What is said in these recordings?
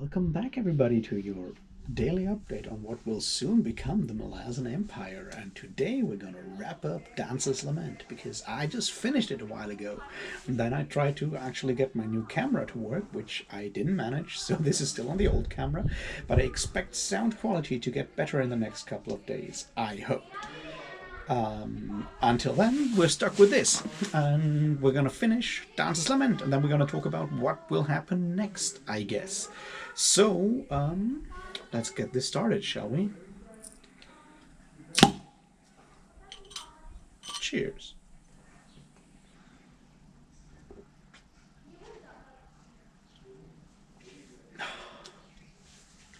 Welcome back, everybody, to your daily update on what will soon become the Malazan Empire. And today we're going to wrap up Dance's Lament because I just finished it a while ago. And then I tried to actually get my new camera to work, which I didn't manage, so this is still on the old camera. But I expect sound quality to get better in the next couple of days, I hope. Until then, we're stuck with this, and we're gonna finish Dance's Lament, and then we're gonna talk about what will happen next, I guess. So, let's get this started, shall we? Cheers.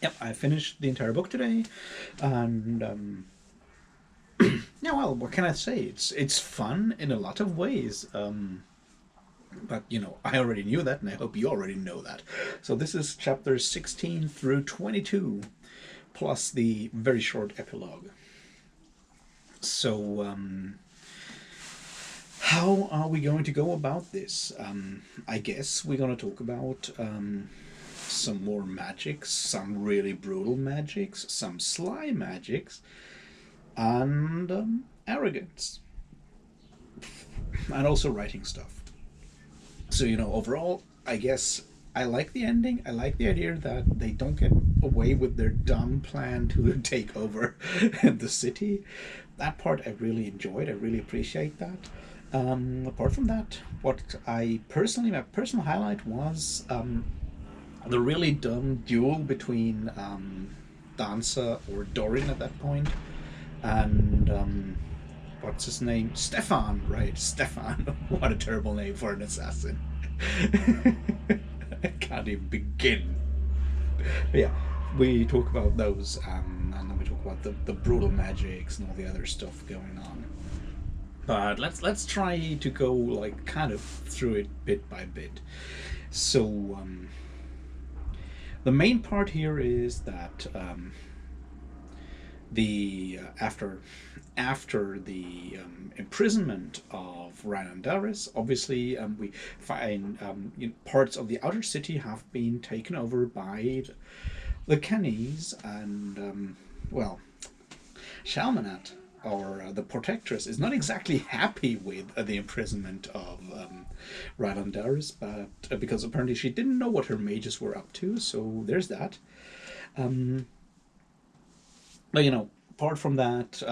Yep, I finished the entire book today, and yeah, well, what can I say? It's fun in a lot of ways. But I already knew that, and I hope you already know that. So this is chapters 16 through 22, plus the very short epilogue. So, how are we going to go about this? I guess we're going to talk about some more magics, some really brutal magics, some sly magics, and arrogance, and also writing stuff. So, overall, I guess I like the ending. I like the idea that they don't get away with their dumb plan to take over the city. That part I really enjoyed. I really appreciate that. Apart from that, what my personal highlight was the really dumb duel between Danza, or Dorin at that point, and what's his name? Stefan, right? Stefan. What a terrible name for an assassin. I can't even begin. But yeah, we talk about those, and then we talk about the brutal magics and all the other stuff going on. But let's try to go like kind of through it bit by bit. So the main part here is that the after the imprisonment of Rhinandaris, obviously we find parts of the outer city have been taken over by the Kennies, and well, Shalmanat, or the Protectress, is not exactly happy with the imprisonment of Rhinandaris, but because apparently she didn't know what her mages were up to, so there's that. But apart from that,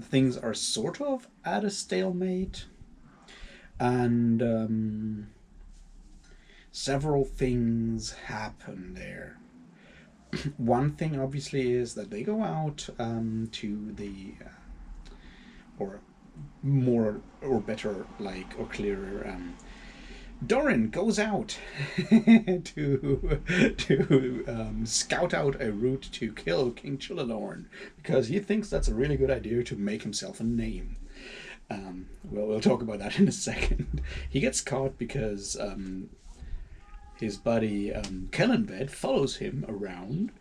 things are sort of at a stalemate, and several things happen there. One thing, obviously, is that they go out to the, or more or better, like, or clearer, Doran goes out to scout out a route to kill King Chulalorn because he thinks that's a really good idea to make himself a name. We'll talk about that in a second. He gets caught because his buddy Kellenbed follows him around.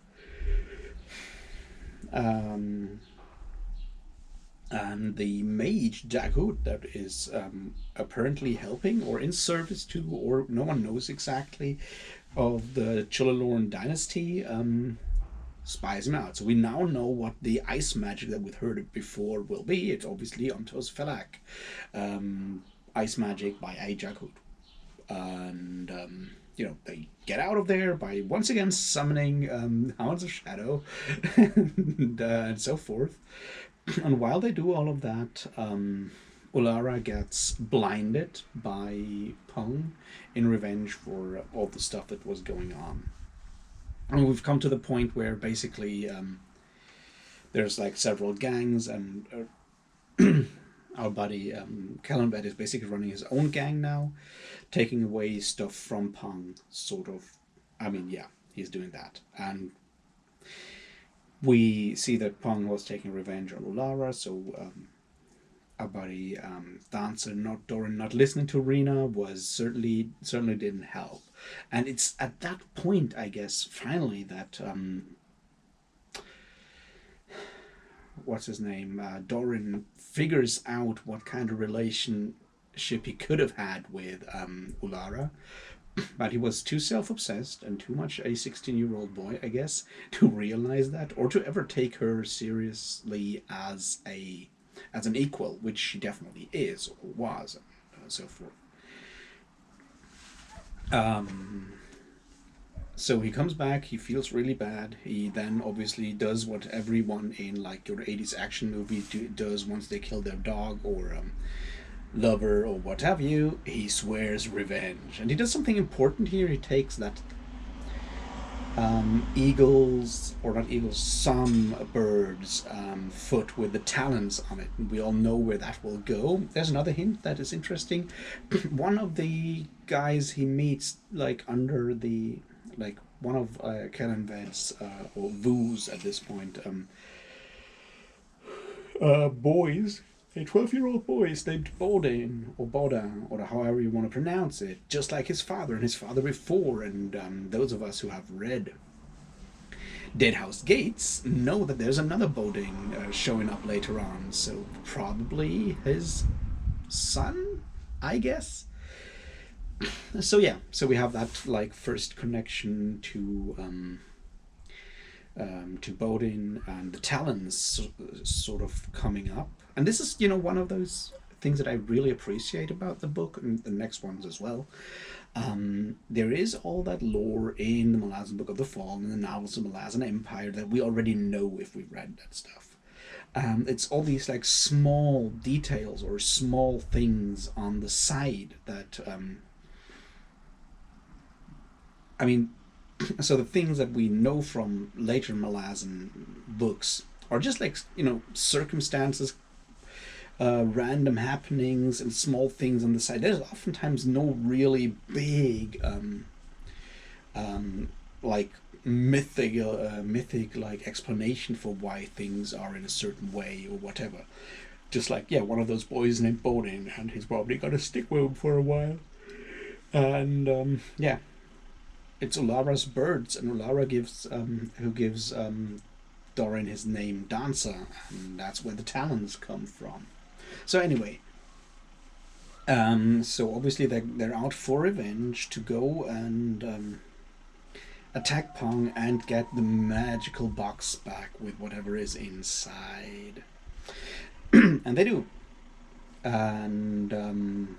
And the mage Jaghut that is apparently helping or in service to, or no one knows exactly, of the Chulalorn dynasty, spies him out. So we now know what the ice magic that we've heard of before will be. It's obviously Ontos Felak, ice magic by a Jaghut. And they get out of there by once again summoning Hounds of Shadow and so forth. And while they do all of that, Ulara gets blinded by Pung in revenge for all the stuff that was going on. And we've come to the point where basically there's like several gangs, and our buddy Kellenbed is basically running his own gang now, taking away stuff from Pung, sort of. I mean, yeah, he's doing that. And we see that Pung was taking revenge on Ulara, so our buddy Dancer, Doran not listening to Rena was certainly didn't help. And it's at that point, I guess, finally, that what's his name, Doran figures out what kind of relationship he could have had with Ulara, But he was too self-obsessed and too much a 16-year-old boy, I guess, to realize that or to ever take her seriously as an equal, which she definitely is or was, and so forth. Um, so he comes back. He feels really bad. He then obviously does what everyone in like your 80s action movie does once they kill their dog or lover or what have you. He swears revenge, and he does something important here. He takes that eagles, or not eagles, some birds' foot with the talons on it. And we all know where that will go. There's another hint that is interesting. One of the guys he meets, like under the, like one of Kellen Ved's, or Vu's at this point, boys, a 12-year-old boy is named Bodin, or Boda, or however you want to pronounce it, just like his father and his father before. And those of us who have read Deadhouse Gates know that there's another Bodin showing up later on, so probably his son, I guess. So yeah, so we have that like first connection to Bodin and the Talons sort of coming up. And this is, one of those things that I really appreciate about the book and the next ones as well. There is all that lore in the Malazan Book of the Fall and the novels of Malazan Empire that we already know if we read that stuff. It's all these like small details or small things on the side that, I mean, so the things that we know from later Malazan books are just like, circumstances, random happenings and small things on the side. There's oftentimes no really big like mythic like explanation for why things are in a certain way or whatever. Just like, yeah, one of those boys named Bodin, and he's probably got a stick wound for a while. And yeah, it's Ulara's birds, and Ulara gives who gives Doran his name Dancer, and that's where the talons come from. So anyway, so obviously they're out for revenge to go and attack Pong and get the magical box back with whatever is inside, and they do. And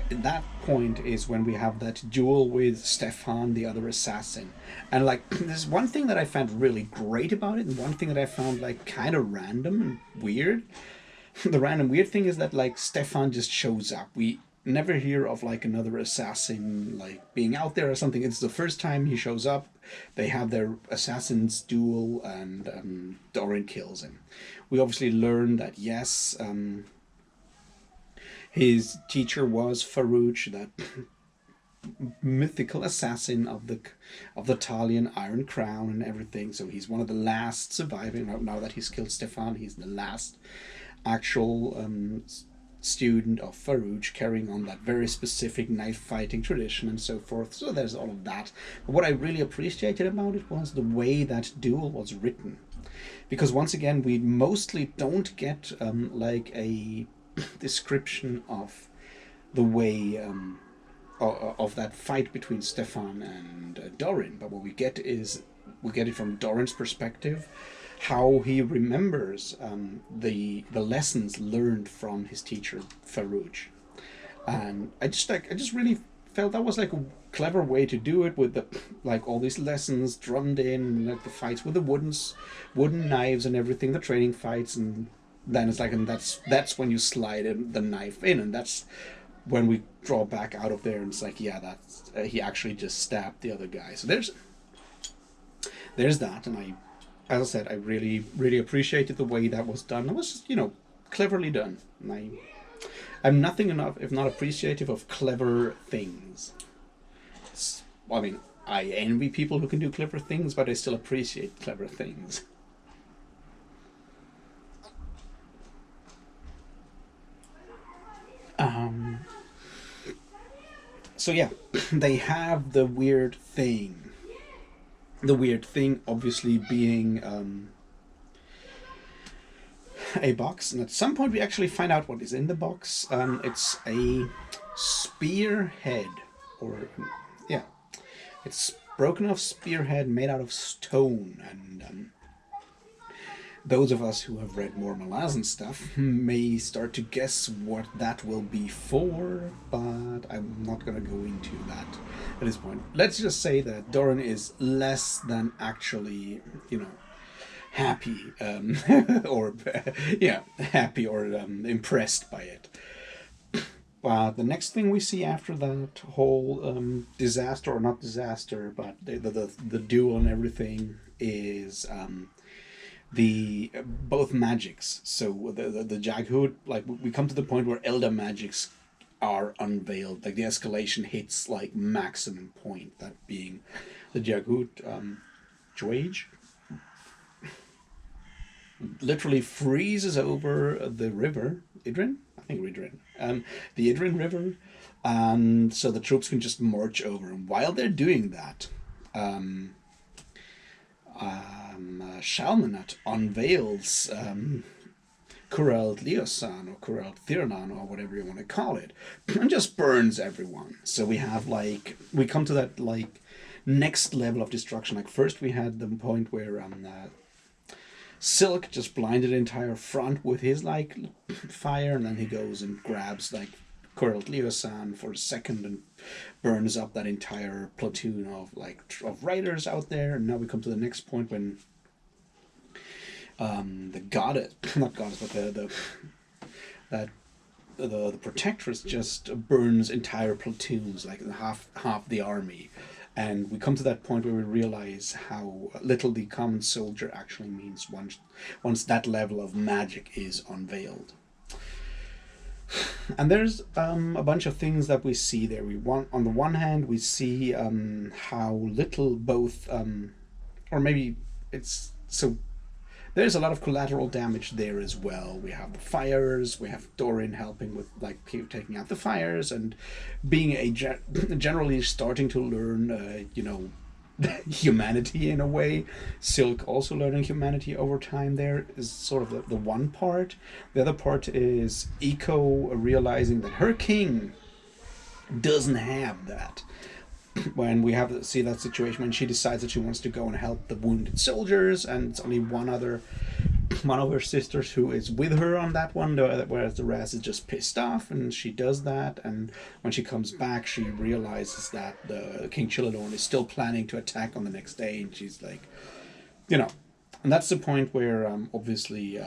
that point is when we have that duel with Stefan, the other assassin. And like, there's one thing that I found really great about it, and one thing that I found like kind of random and weird. The random weird thing is that like Stefan just shows up. We never hear of like another assassin like being out there or something. It's the first time he shows up. They have their assassin's duel, and Doran kills him. We obviously learn that yes, his teacher was Farouch, that mythical assassin of the Talion Iron Crown and everything. So he's one of the last surviving. Now that he's killed Stefan, he's the last actual student of Farouch, carrying on that very specific knife fighting tradition and so forth. So there's all of that. But what I really appreciated about it was the way that duel was written, because once again we mostly don't get like a description of the way of that fight between Stefan and Doran, but what we get it from Doran's perspective, how he remembers the lessons learned from his teacher Farouch. And I just really felt that was like a clever way to do it, with the like all these lessons drummed in, like the fights with the wooden knives and everything, the training fights, and then it's like, and that's when you slide the knife in, and that's when we draw back out of there, and it's like, yeah, that's he actually just stabbed the other guy. So there's that, and as I said, I really appreciated the way that was done. It was just, cleverly done, and I'm nothing enough if not appreciative of clever things. I mean, I envy people who can do clever things, but I still appreciate clever things. So yeah, they have the weird thing. The weird thing, obviously, being a box, and at some point we actually find out what is in the box. It's a spearhead or yeah, it's broken off spearhead made out of stone, and those of us who have read more Malazan stuff may start to guess what that will be for, but I'm not going to go into that at this point. Let's just say that Doran is less than actually, you know, happy, or yeah, happy or impressed by it. The next thing we see after that whole disaster, or not disaster, but the duel and everything, is the both magics. So the Jaghood, like we come to the point where Elder magics are unveiled. Like the escalation hits like maximum point. That being the Jaghood Dwage literally freezes over the river Idrin. I think Idrin. The Idrin River, and so the troops can just march over. And while they're doing that, Shalmanat unveils Kurald Leosan or Kurald Thirnan or whatever you want to call it, and just burns everyone. So we have like we come to that like next level of destruction. Like first we had the point where Silk just blinded the entire front with his like fire, and then he goes and grabs like Kurald Leosan for a second and burns up that entire platoon of like of riders out there. And now we come to the next point when the goddess, not goddess, but the protectress just burns entire platoons, like half the army. And we come to that point where we realize how little the common soldier actually means once that level of magic is unveiled. And there's a bunch of things that we see there. On the one hand, we see how little both, or maybe it's so. There's a lot of collateral damage there as well. We have the fires. We have Doran helping with like taking out the fires and being generally starting to learn, humanity in a way. Silk also learning humanity over time. There is sort of the one part. The other part is Eco realizing that her king doesn't have that. When we have to see that situation when she decides that she wants to go and help the wounded soldiers, and it's only one of her sisters who is with her on that one, whereas the rest is just pissed off, and she does that. And when she comes back, she realizes that the King Chilladorn is still planning to attack on the next day, and she's like, and that's the point where obviously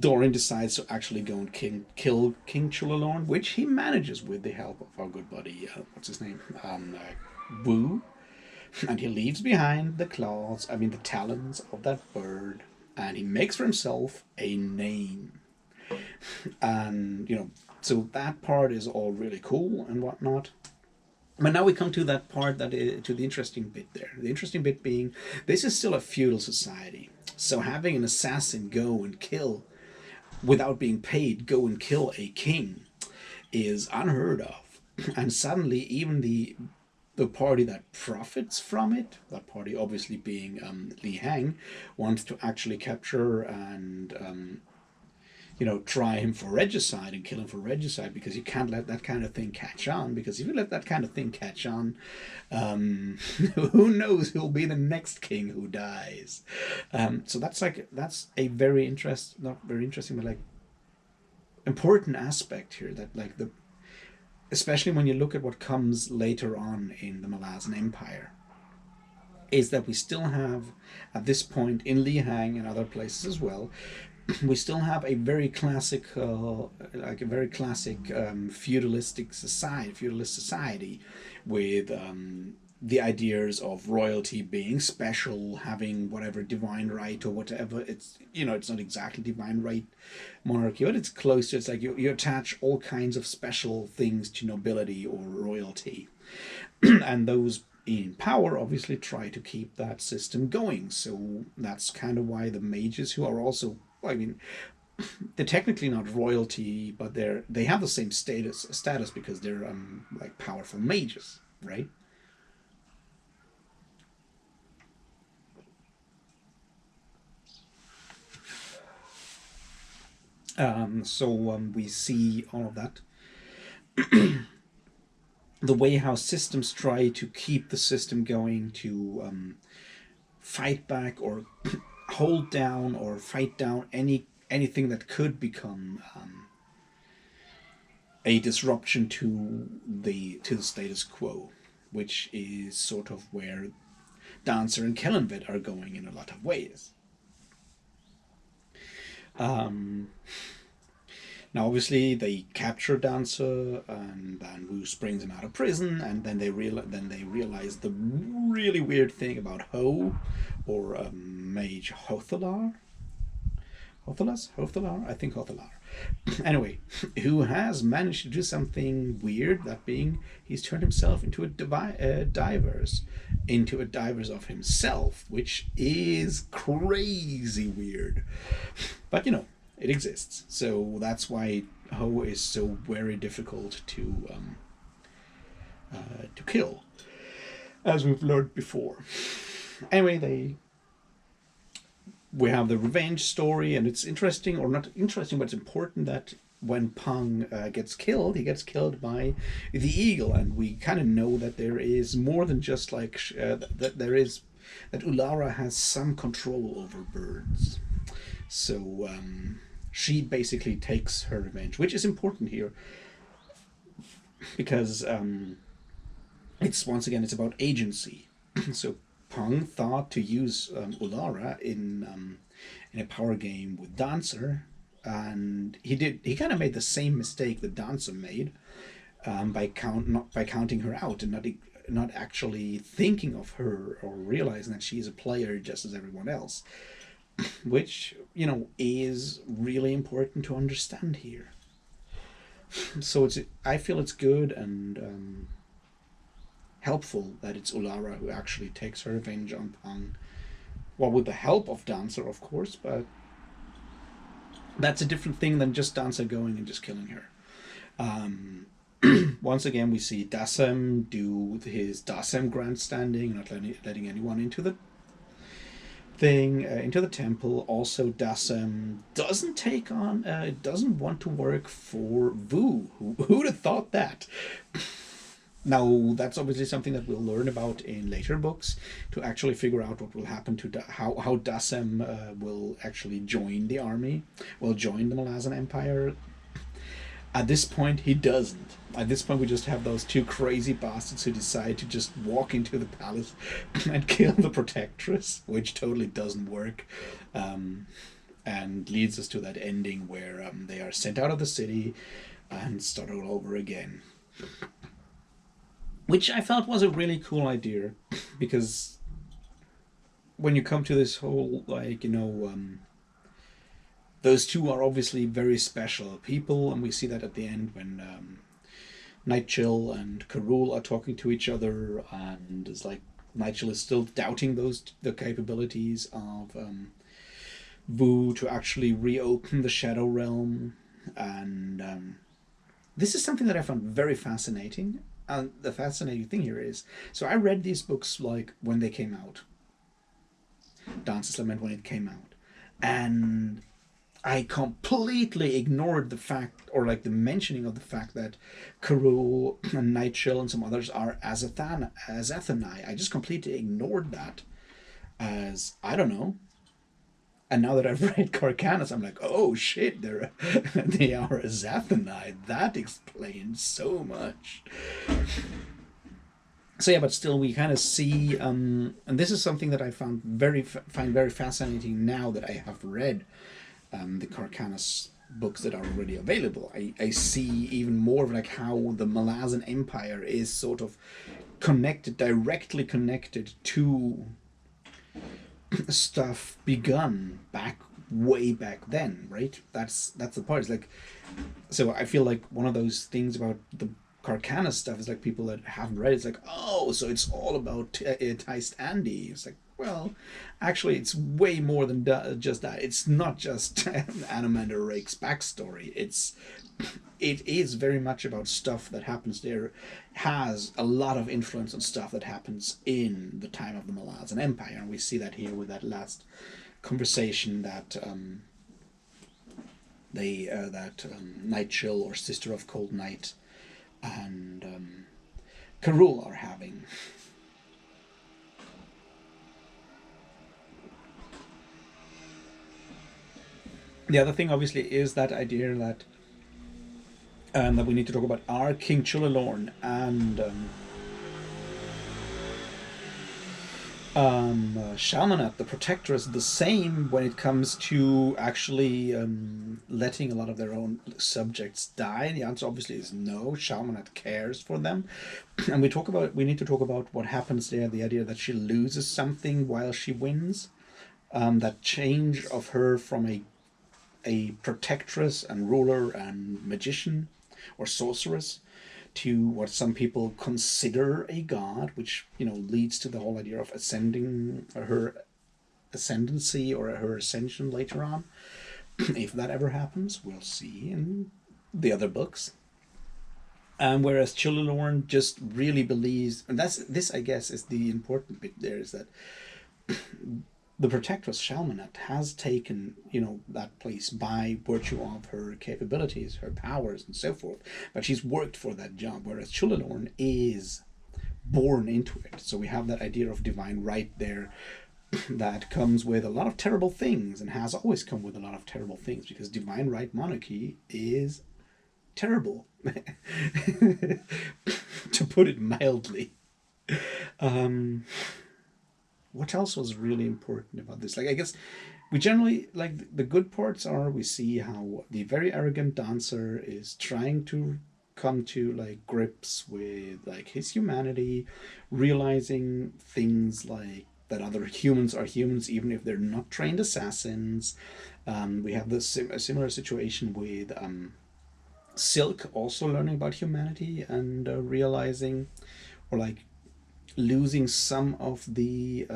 Doran decides to actually go and kill King Chulalorn, which he manages with the help of our good buddy, what's his name, Wu, and he leaves behind the talons of that bird, and he makes for himself a name. And so that part is all really cool and whatnot. But now we come to that part to the interesting bit there. The interesting bit being, this is still a feudal society, so having an assassin go and kill without being paid, go and kill a king is unheard of. And suddenly even the party that profits from it, that party obviously being Li Hang, wants to actually capture and try him for regicide and kill him for regicide, because you can't let that kind of thing catch on. Because if you let that kind of thing catch on, who knows who'll be the next king who dies. So that's a very not very interesting, but like important aspect here, that like especially when you look at what comes later on in the Malazan Empire, is that we still have at this point in Lihang and other places as well, we still have a very classic, feudalist society, with the ideas of royalty being special, having whatever divine right or whatever. It's it's not exactly divine right monarchy, but it's close to. It's like you attach all kinds of special things to nobility or royalty, and those in power obviously try to keep that system going. So that's kind of why the mages, who are also, they're technically not royalty, but they have the same status because they're like powerful mages, right? So we see all of that. the way how systems try to keep the system going, to fight back or hold down or fight down anything that could become a disruption to the status quo, which is sort of where Dancer and Kellenvet are going in a lot of ways. Um, Now, obviously, they capture Dancer, and then Roos brings him out of prison, and then they realize the really weird thing about Ho, or Mage Hothalar. Hothalar? I think Hothalar. Anyway, who has managed to do something weird, that being he's turned himself into into a divers of himself, which is crazy weird. But it exists, so that's why Ho is so very difficult to kill, as we've learned before. Anyway, we have the revenge story, and it's interesting, or not interesting, but it's important that when Pang gets killed, he gets killed by the eagle, and we kind of know that there is more than just like that. That Ulara has some control over birds, so she basically takes her revenge, which is important here because it's once again it's about agency. So Pang thought to use Ulara in a power game with Dancer, and he kind of made the same mistake that Dancer made not by counting her out and not actually thinking of her or realizing that she's a player just as everyone else, which is really important to understand here. So I feel it's good and helpful that it's Ulara who actually takes her revenge on Pang. Well, with the help of Dancer, of course, but that's a different thing than just Dancer going and just killing her. Once again, we see Dasem do his Dasem grandstanding, not letting anyone into the thing, into the temple. Also, Dasem doesn't want to work for Vu. Who'd have thought that? Now, that's obviously something that we'll learn about in later books to actually figure out what will happen to how Dasem will actually join the army, will join the Malazan Empire. At this point, he doesn't. At this point, we just have those two crazy bastards who decide to just walk into the palace and kill the protectress, which totally doesn't work, and leads us to that ending where they are sent out of the city and start all over again. Which I felt was a really cool idea, because when you come to this whole, those two are obviously very special people, and we see that at the end when Nightchill and Karul are talking to each other, and it's like Nightchill is still doubting the capabilities of Vu to actually reopen the Shadow Realm, and this is something that I found very fascinating. And the fascinating thing here is, so I read these books like when they came out, Dance's Lament when it came out, and I completely ignored the fact, or like the mentioning of the fact, that Karul and Nightchill and some others are Azathanai. I just completely ignored that as, I don't know. And now that I've read Carcanas, I'm like, oh shit, they are Azathanai. That explains so much. So yeah, but still, we kind of see, and this is something that I find very fascinating now that I have read the Carcanas books that are already available. I see even more of like how the Malazan Empire is sort of directly connected to stuff begun way back then, right? That's the part. It's like, so I feel like one of those things about the Carcanas stuff is like people that haven't read it's like, oh, so it's all about Teist Andy. It's like, well, actually, it's way more than just that. It's not just Anomander Rake's backstory. It is very much about stuff that happens there, has a lot of influence on stuff that happens in the time of the Malazan Empire, and we see that here with that last conversation that Nightchill, or Sister of Cold Night, and Karul are having. The other thing, obviously, is that idea that we need to talk about are King Chulalorn and Shalmanat, the Protectress, the same when it comes to actually letting a lot of their own subjects die? The answer obviously is no. Shalmanat cares for them, and we need to talk about what happens there. The idea that she loses something while she wins, that change of her from a protectress and ruler and magician or sorceress to what some people consider a god, which leads to the whole idea of ascending her ascendancy or her ascension later on. If that ever happens, we'll see in the other books. Whereas Chulalorn just really believes, and this I guess is the important bit there, is that the Protectress Shalmanat has taken, that place by virtue of her capabilities, her powers, and so forth. But she's worked for that job, whereas Chulalorn is born into it. So we have that idea of divine right there that comes with a lot of terrible things and has always come with a lot of terrible things, because divine right monarchy is terrible, to put it mildly. What else was really important about this? I guess we generally, the good parts are, we see how the very arrogant dancer is trying to come to grips with his humanity, realizing things like that other humans are humans even if they're not trained assassins. We have a similar situation with Silk also learning about humanity and realizing, or losing some of the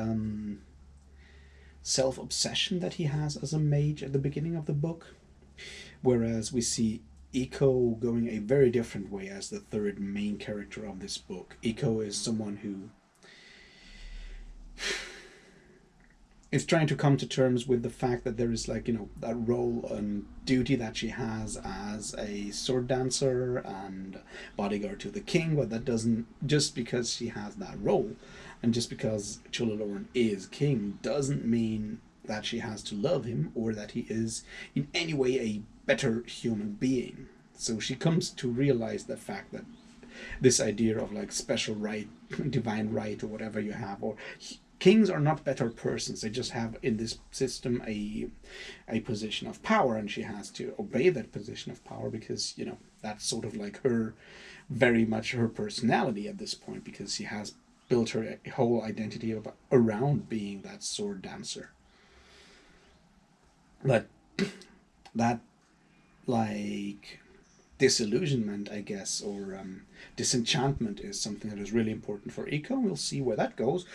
self-obsession that he has as a mage at the beginning of the book. Whereas we see Eiko going a very different way as the third main character of this book. Eiko is someone who is trying to come to terms with the fact that there is that role and duty that she has as a sword dancer and bodyguard to the king, but that doesn't, just because she has that role and just because Chulalorn is king doesn't mean that she has to love him or that he is in any way a better human being. So she comes to realize the fact that this idea of special right, divine right, or whatever you have, or kings are not better persons. They just have in this system a position of power, and she has to obey that position of power because that's sort of her, very much her personality at this point, because she has built her whole identity around being that sword dancer. But that disillusionment, I guess, or disenchantment is something that is really important for Eiko. We'll see where that goes.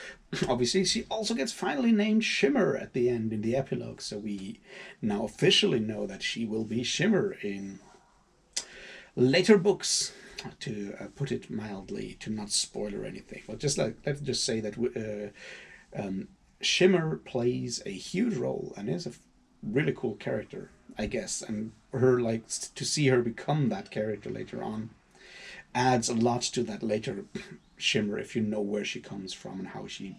Obviously, she also gets finally named Shimmer at the end in the epilogue, so we now officially know that she will be Shimmer in later books, to put it mildly, to not spoiler anything. But let's just say that Shimmer plays a huge role and is a really cool character, I guess, and her to see her become that character later on adds a lot to that later Shimmer, if you know where she comes from and how she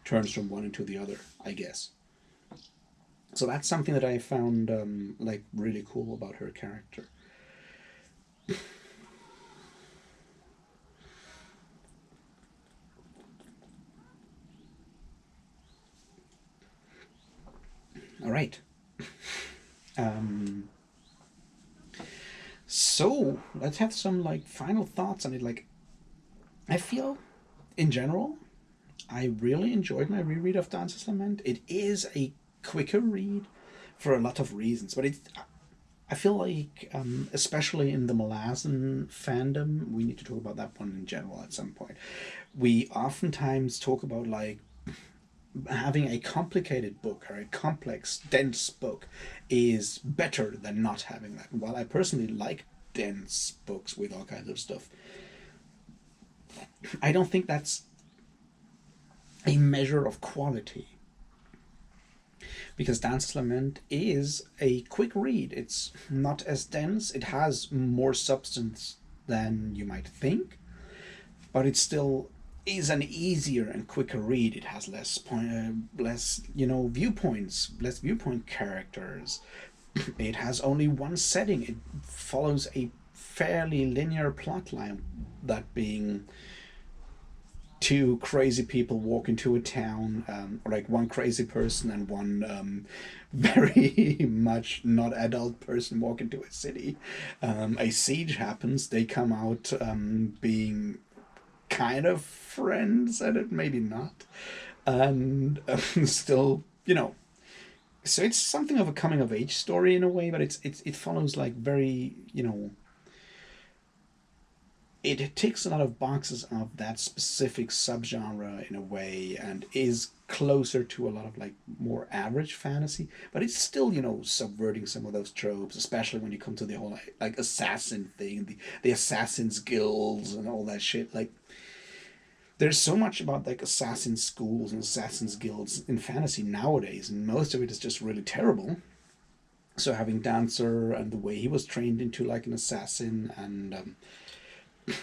turns from one into the other, I guess. So that's something that I found really cool about her character. All right. So let's have some final thoughts on it. I feel, in general, I really enjoyed my reread of Dance's Lament. It is a quicker read for a lot of reasons, but I feel especially in the Malazan fandom, we need to talk about that one in general at some point. We oftentimes talk about having a complicated book or a complex, dense book is better than not having that. While I personally like dense books with all kinds of stuff, I don't think that's a measure of quality. Because Dance's Lament is a quick read. It's not as dense. It has more substance than you might think. but it still is an easier and quicker read. It has less viewpoints, less viewpoint characters. It has only one setting. It follows a fairly linear plot line, that being two crazy people walk into a town, or like one crazy person and one very much not adult person walk into a city. A siege happens. They come out being kind of friends at it, maybe not, and still, So it's something of a coming of age story in a way, but it follows like very, it ticks a lot of boxes of that specific subgenre in a way, and is closer to a lot of like more average fantasy, but it's still, subverting some of those tropes, especially when you come to the whole like assassin thing, the assassins guilds and all that shit. Like, there's so much about like assassin schools and assassins guilds in fantasy nowadays, and most of it is just really terrible. So having Dancer and the way he was trained into like an assassin, and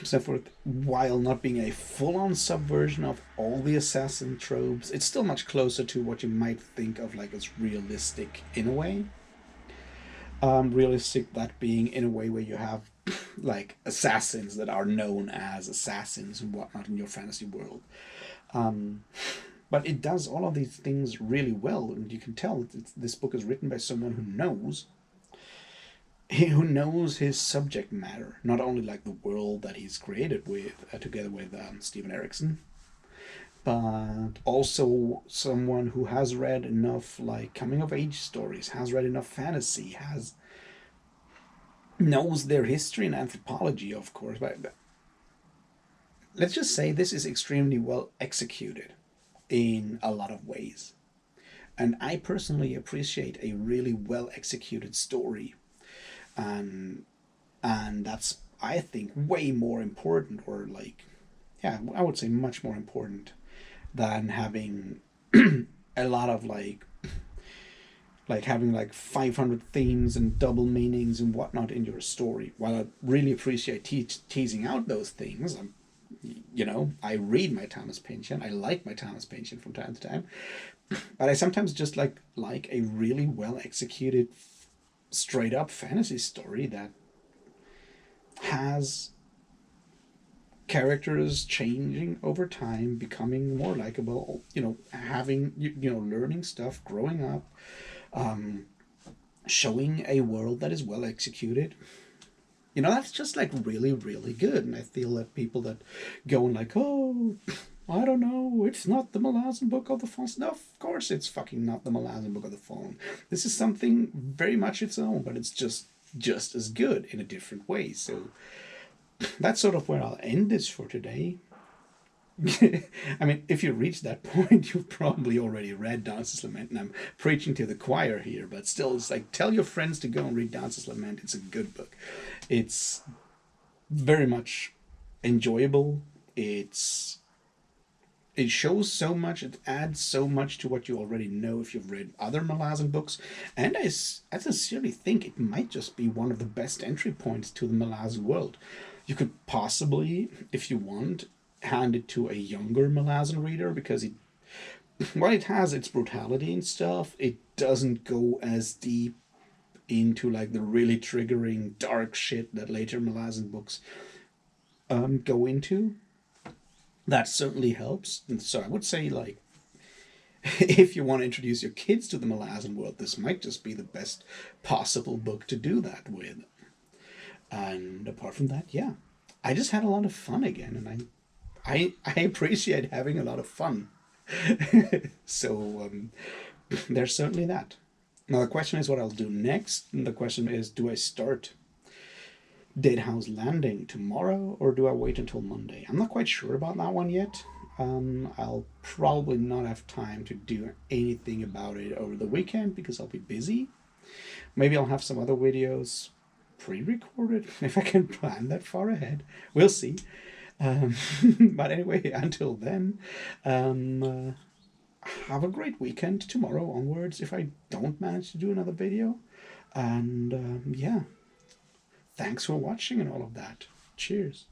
so forth, while not being a full-on subversion of all the assassin tropes, it's still much closer to what you might think of like as realistic in a way. Realistic, that being in a way where you have like assassins that are known as assassins and whatnot in your fantasy world. Um, but it does all of these things really well, and you can tell this book is written by someone who knows his subject matter, not only like the world that he's created with together with Steven Erickson, but also someone who has read enough like coming of age stories, has read enough fantasy, has knows their history and anthropology, of course. But let's just say this is extremely well executed in a lot of ways. And I personally appreciate a really well executed story. And that's, I think, way more important, or like, yeah, I would say much more important than having a lot of like having like 500 themes and double meanings and whatnot in your story. While I really appreciate teasing out those things, I read my Thomas Pynchon. I like my Thomas Pynchon from time to time, but I sometimes just like a really well executed, straight up fantasy story that has characters changing over time, becoming more likable, having, learning stuff, growing up, um, showing a world that is well executed. That's just like really, really good. And I feel that people that go and like, oh, I don't know, it's not the Malazan Book of the Fallen. No, of course it's fucking not the Malazan Book of the Fallen. This is something very much its own, but it's just as good in a different way. So that's sort of where I'll end this for today. I mean, if you reach that point, you've probably already read Dance's Lament, and I'm preaching to the choir here, but still, it's like, tell your friends to go and read Dance's Lament. It's a good book. It's very much enjoyable. It shows so much, it adds so much to what you already know if you've read other Malazan books, and I sincerely think it might just be one of the best entry points to the Malazan world. You could possibly, if you want, hand it to a younger Malazan reader, because while it has its brutality and stuff, it doesn't go as deep into like the really triggering dark shit that later Malazan books go into. That certainly helps. And so I would say, like, if you want to introduce your kids to the Malazan world, this might just be the best possible book to do that with. And apart from that, yeah, I just had a lot of fun again, and I appreciate having a lot of fun. So there's certainly that. Now the question is what I'll do next. And the question is, do I start Dead House Landing tomorrow, or do I wait until Monday? I'm not quite sure about that one yet. I'll probably not have time to do anything about it over the weekend because I'll be busy. Maybe I'll have some other videos pre-recorded if I can plan that far ahead. We'll see. But anyway, until then, have a great weekend tomorrow onwards if I don't manage to do another video. And yeah, thanks for watching and all of that. Cheers.